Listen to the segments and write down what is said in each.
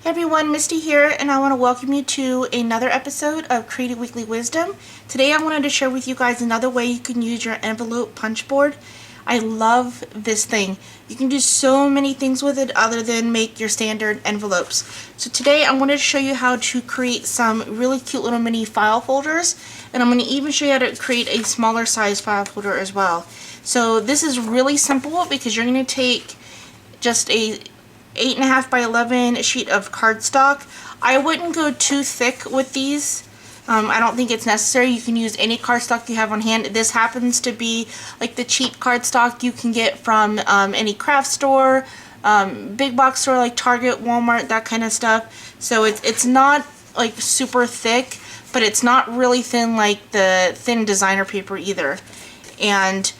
Hey everyone, Misty here, and I want to welcome you to another episode of Creative Weekly Wisdom. Today I wanted to share with you guys another way you can use your envelope punch board. I love this thing. You can do so many things with it other than make your standard envelopes. So today I wanted to show you how to create some really cute little mini file folders, and I'm going to even show you how to create a smaller size file folder as well. So this is really simple because you're going to take just a 8.5 by 11 sheet of cardstock. I wouldn't go too thick with these. I don't think it's necessary. You can use any cardstock you have on hand. This happens to be like the cheap cardstock you can get from any craft store, big box store like Target, Walmart, that kind of stuff. So it's not like super thick, but it's not really thin like the thin designer paper either. And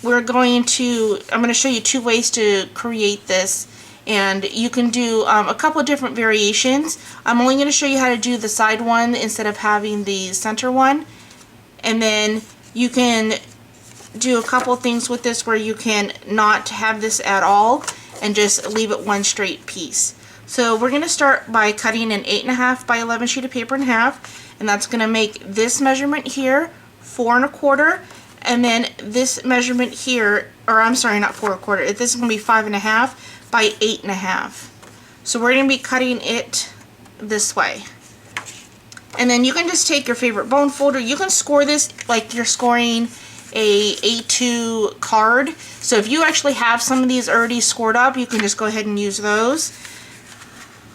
I'm going to show you two ways to create this, and you can do a couple different variations. I'm only going to show you how to do the side one instead of having the center one, and then you can do a couple things with this where you can not have this at all and just leave it one straight piece. So we're going to start by cutting an 8.5 by 11 sheet of paper in half, and that's going to make this measurement here 4 1/4. And then this measurement here, or I'm sorry, not 4 1/4. This is going to be 5.5 by 8.5. So we're going to be cutting it this way. And then you can just take your favorite bone folder. You can score this like you're scoring a A2 card. So if you actually have some of these already scored up, you can just go ahead and use those.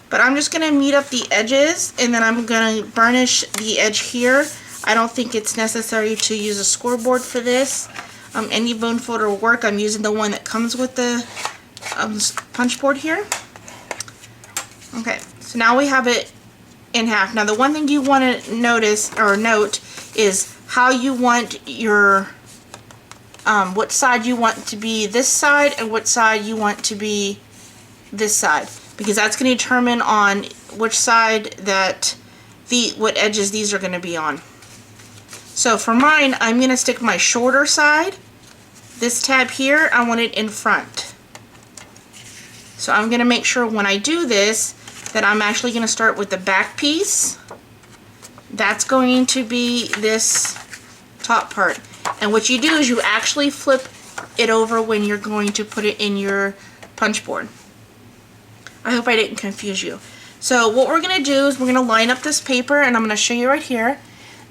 But I'm just going to meet up the edges, and then I'm going to burnish the edge here. I don't think it's necessary to use a scoreboard for this. Any bone folder will work. I'm using the one that comes with the punch board here. Okay, so now we have it in half. Now the one thing you want to notice or note is how you want your, what side you want to be this side and what side you want to be this side, because that's going to determine on which side that what edges these are going to be on. So for mine, I'm going to stick my shorter side. This tab here, I want it in front. So I'm going to make sure when I do this that I'm actually going to start with the back piece. That's going to be this top part. And what you do is you actually flip it over when you're going to put it in your punch board. I hope I didn't confuse you. So what we're going to do is we're going to line up this paper, and I'm going to show you right here.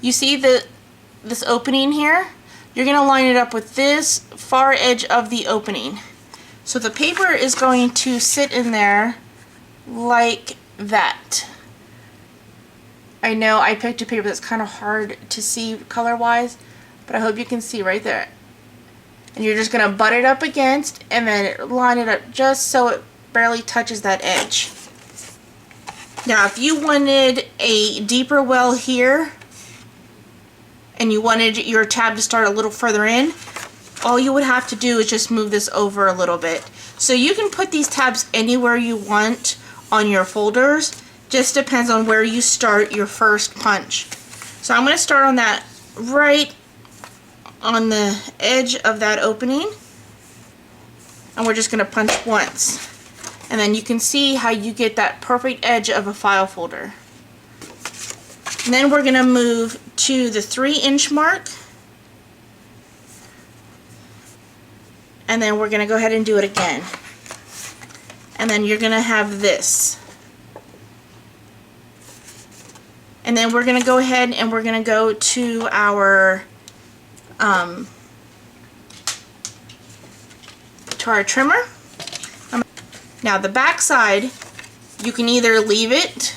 You see this opening here? You're going to line it up with this far edge of the opening. So the paper is going to sit in there like that. I know I picked a paper that's kind of hard to see color-wise, but I hope you can see right there. And you're just going to butt it up against and then line it up just so it barely touches that edge. Now if you wanted a deeper well here, and you wanted your tab to start a little further in, all you would have to do is just move this over a little bit. So you can put these tabs anywhere you want on your folders. Just depends on where you start your first punch. So I'm going to start on that right on the edge of that opening, and we're just going to punch once. And then you can see how you get that perfect edge of a file folder. And then we're going to move to the 3-inch mark, and then we're going to go ahead and do it again. And then you're going to have this. And then we're going to go ahead and we're going to go to our trimmer. Now the back side, you can either leave it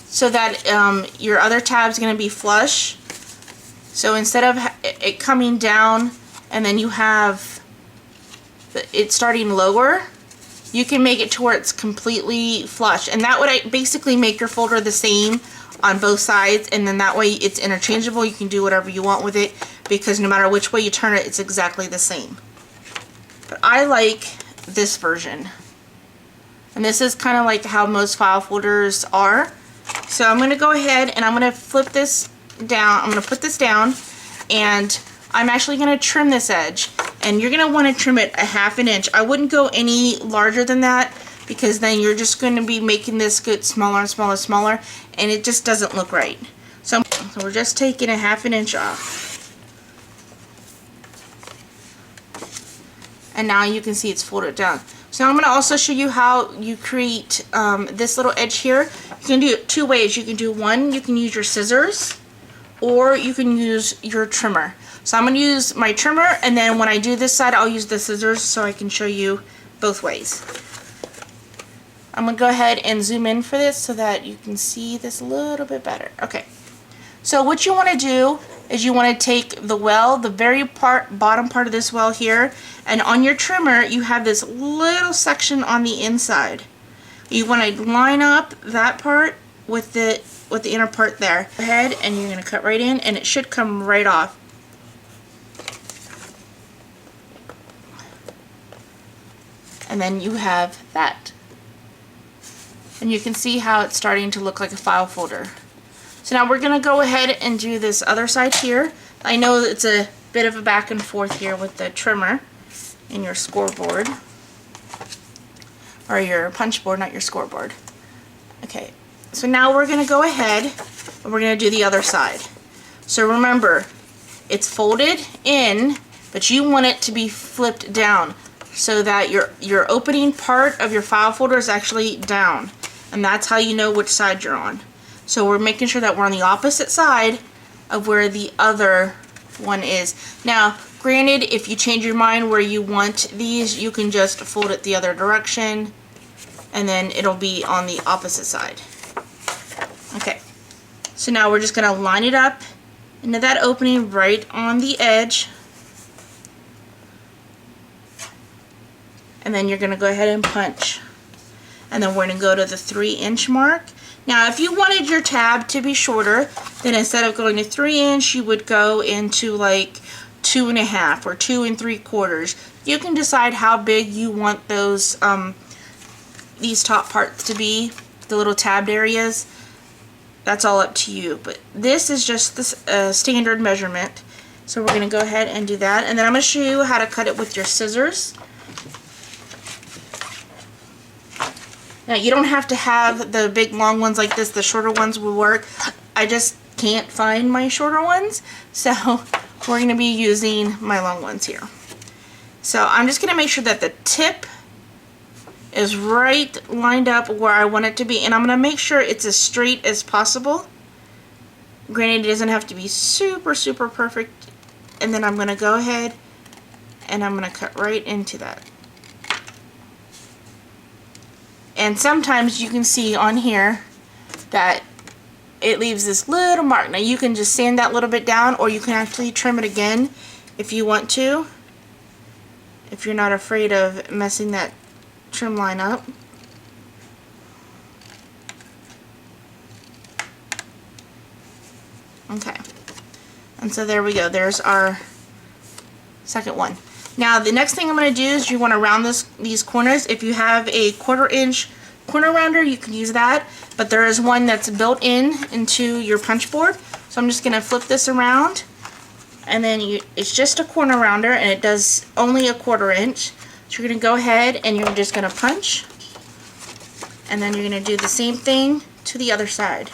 so that your other tab is going to be flush. So instead of it coming down and then you have it starting lower, you can make it to where it's completely flush. And that would basically make your folder the same on both sides, and then that way it's interchangeable. You can do whatever you want with it, because no matter which way you turn it, it's exactly the same. But I like this version. And this is kind of like how most file folders are. So I'm going to go ahead and I'm going to flip this down. I'm going to put this down, and I'm actually going to trim this edge. And you're going to want to trim it a 1/2 inch. I wouldn't go any larger than that, because then you're just going to be making this get smaller and smaller and smaller, and it just doesn't look right. So we're just taking a 1/2 inch off. And now you can see it's folded down. So now I'm going to also show you how you create this little edge here. You can do it 2 ways. You can do one, you can use your scissors, or you can use your trimmer. So I'm going to use my trimmer, and then when I do this side, I'll use the scissors so I can show you both ways. I'm going to go ahead and zoom in for this so that you can see this a little bit better. Okay. So what you want to do is you want to take the well, the very bottom part of this well here, and on your trimmer you have this little section on the inside. You want to line up that part with the inner part there. Go ahead and you're going to cut right in, and it should come right off. And then you have that. And you can see how it's starting to look like a file folder. So now we're going to go ahead and do this other side here. I know it's a bit of a back and forth here with the trimmer in your scoreboard. Or your punch board, not your scoreboard. Okay, so now we're going to go ahead and we're going to do the other side. So remember, it's folded in, but you want it to be flipped down so that your opening part of your file folder is actually down. And that's how you know which side you're on. So we're making sure that we're on the opposite side of where the other one is. Now, granted, if you change your mind where you want these, you can just fold it the other direction, and then it'll be on the opposite side. Okay, so now we're just going to line it up into that opening right on the edge. And then you're going to go ahead and punch. And then we're going to go to the 3-inch mark. Now, if you wanted your tab to be shorter, then instead of going to 3-inch, you would go into like 2.5 or 2 3/4. You can decide how big you want those these top parts to be, the little tabbed areas. That's all up to you. But this is just the standard measurement. So we're going to go ahead and do that. And then I'm going to show you how to cut it with your scissors. Now, you don't have to have the big long ones like this. The shorter ones will work. I just can't find my shorter ones, so we're going to be using my long ones here. So I'm just going to make sure that the tip is right lined up where I want it to be, and I'm going to make sure it's as straight as possible. Granted, it doesn't have to be super, super perfect. And then I'm going to go ahead and I'm going to cut right into that. And sometimes you can see on here that it leaves this little mark. Now you can just sand that little bit down, or you can actually trim it again if you want to, if you're not afraid of messing that trim line up. Okay, and so there we go. There's our second one. Now the next thing I'm going to do is you want to round these corners. If you have a 1/4 inch corner rounder, you can use that, but there is one that's built into your punch board. So I'm just going to flip this around, and then it's just a corner rounder, and it does only a 1/4 inch. So you're going to go ahead and you're just going to punch, and then you're going to do the same thing to the other side.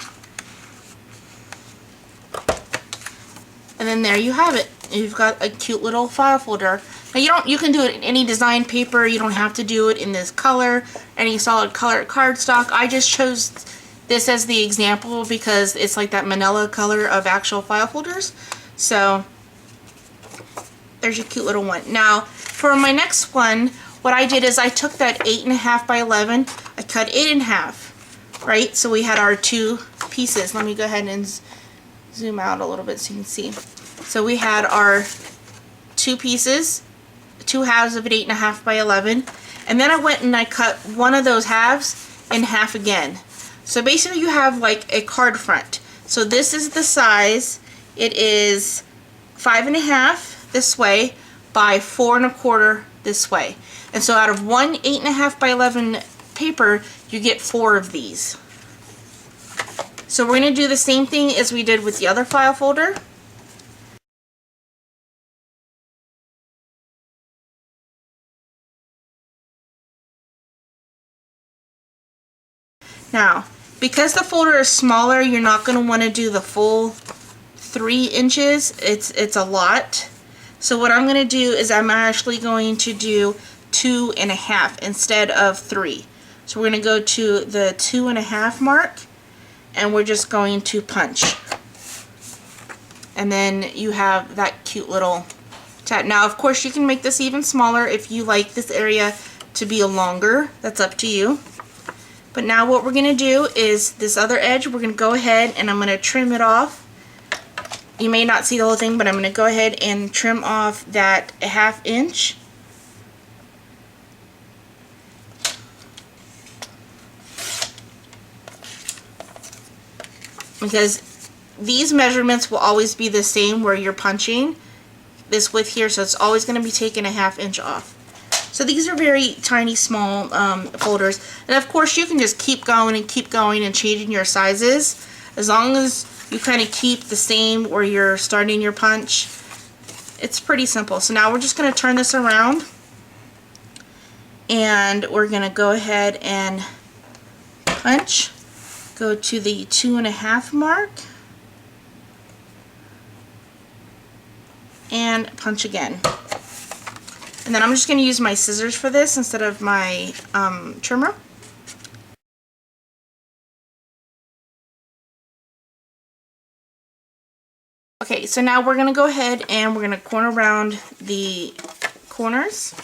And then there you have it. You've got a cute little file folder. Now you can do it in any design paper. You don't have to do it in this color, any solid color cardstock. I just chose this as the example because it's like that manila color of actual file folders. So there's your cute little one. Now for my next one, what I did is I took that 8.5 by 11, I cut it in half, right? So we had our 2 pieces. Let me go ahead and zoom out a little bit so you can see. So we had our 2 pieces, 2 halves of it, 8.5 by 11, and then I went and I cut one of those halves in half again. So basically you have like a card front. So this is the size. It is 5.5 this way by 4.25 this way. And so out of one 8.5 by 11 paper, you get 4 of these. So we're going to do the same thing as we did with the other file folder. Now, because the folder is smaller, you're not going to want to do the full 3 inches. It's a lot. So what I'm going to do is I'm actually going to do 2.5 instead of 3. So we're going to go to the 2.5 mark, and we're just going to punch. And then you have that cute little tab. Now, of course, you can make this even smaller if you like this area to be longer. That's up to you. But now what we're going to do is this other edge, we're going to go ahead and I'm going to trim it off. You may not see the whole thing, but I'm going to go ahead and trim off that 1/2 inch. Because these measurements will always be the same where you're punching this width here, so it's always going to be taking 1/2 inch off. So these are very tiny, small folders. And of course, you can just keep going and changing your sizes. As long as you kind of keep the same where you're starting your punch, it's pretty simple. So now we're just going to turn this around. And we're going to go ahead and punch. Go to the 2.5 mark. And punch again. And then I'm just going to use my scissors for this instead of my trimmer. Okay, so now we're going to go ahead and we're going to corner around the corners.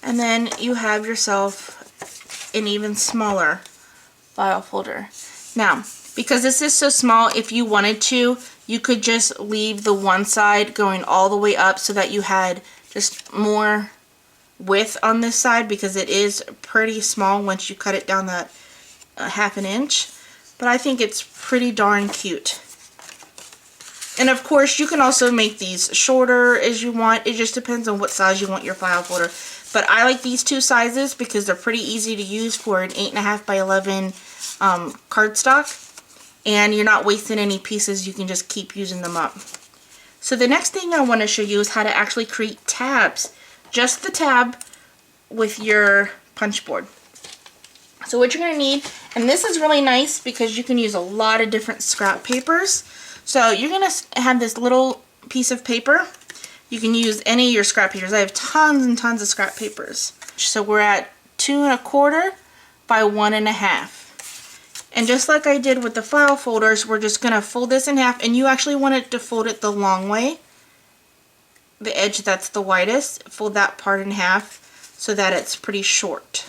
And then you have yourself an even smaller file folder. Now, because this is so small, if you wanted to, you could just leave the one side going all the way up so that you had just more width on this side, because it is pretty small once you cut it down that 1/2 inch. But I think it's pretty darn cute. And of course, you can also make these shorter as you want. It just depends on what size you want your file folder. But I like these 2 sizes because they're pretty easy to use for an 8.5 by 11 cardstock. And you're not wasting any pieces. You can just keep using them up. So the next thing I want to show you is how to actually create tabs. Just the tab with your punch board. So what you're going to need, and this is really nice because you can use a lot of different scrap papers. So you're going to have this little piece of paper. You can use any of your scrap papers. I have tons and tons of scrap papers. So we're at 2.25 by 1.5. And just like I did with the file folders, we're just going to fold this in half, and you actually want it to fold it the long way. The edge that's the widest, fold that part in half so that it's pretty short.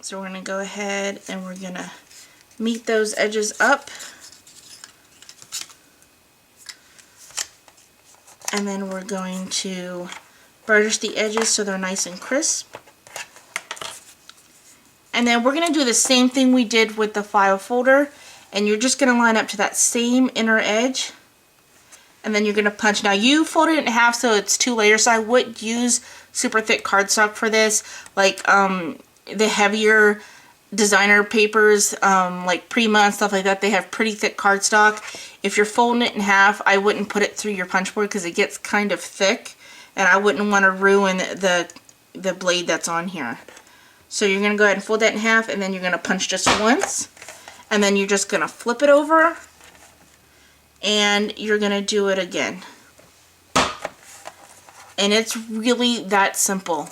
So we're going to go ahead and we're going to meet those edges up. And then we're going to burnish the edges so they're nice and crisp. And then we're going to do the same thing we did with the file folder. And you're just going to line up to that same inner edge. And then you're going to punch. Now you folded it in half so it's 2 layers. So I would use super thick cardstock for this. Like the heavier designer papers, like Prima and stuff like that, they have pretty thick cardstock. If you're folding it in half, I wouldn't put it through your punch board because it gets kind of thick, and I wouldn't want to ruin the blade that's on here. So you're going to go ahead and fold that in half, and then you're going to punch just once, and then you're just going to flip it over, and you're going to do it again. And it's really that simple.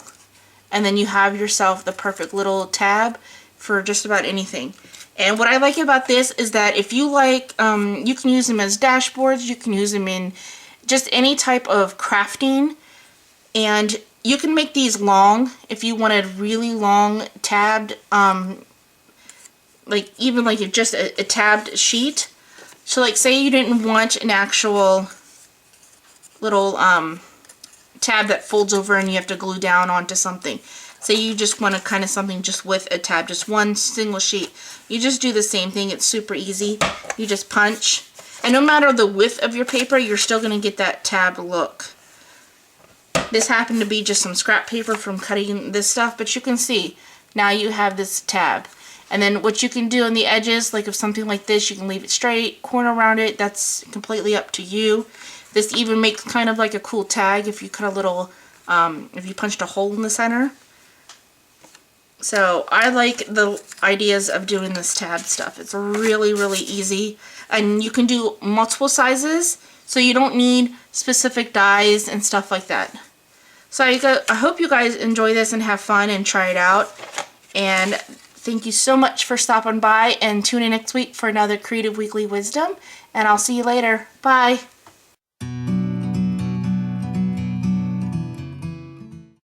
And then you have yourself the perfect little tab for just about anything. And what I like about this is that if you like, you can use them as dashboards, you can use them in just any type of crafting, and you can make these long if you wanted really long tabbed, like even like just a tabbed sheet. So like say you didn't want an actual little tab that folds over and you have to glue down onto something. Say you just want to kind of something just with a tab, just one single sheet. You just do the same thing. It's super easy. You just punch. And no matter the width of your paper, you're still going to get that tab look. This happened to be just some scrap paper from cutting this stuff, but you can see now you have this tab. And then what you can do on the edges, like of something like this, you can leave it straight, corner around it, that's completely up to you. This even makes kind of like a cool tag if you cut a little, if you punched a hole in the center. So I like the ideas of doing this tab stuff. It's really, really easy. And you can do multiple sizes, so you don't need specific dies and stuff like that. So I hope you guys enjoy this and have fun and try it out. And thank you so much for stopping by, and tune in next week for another Creative Weekly Wisdom. And I'll see you later. Bye.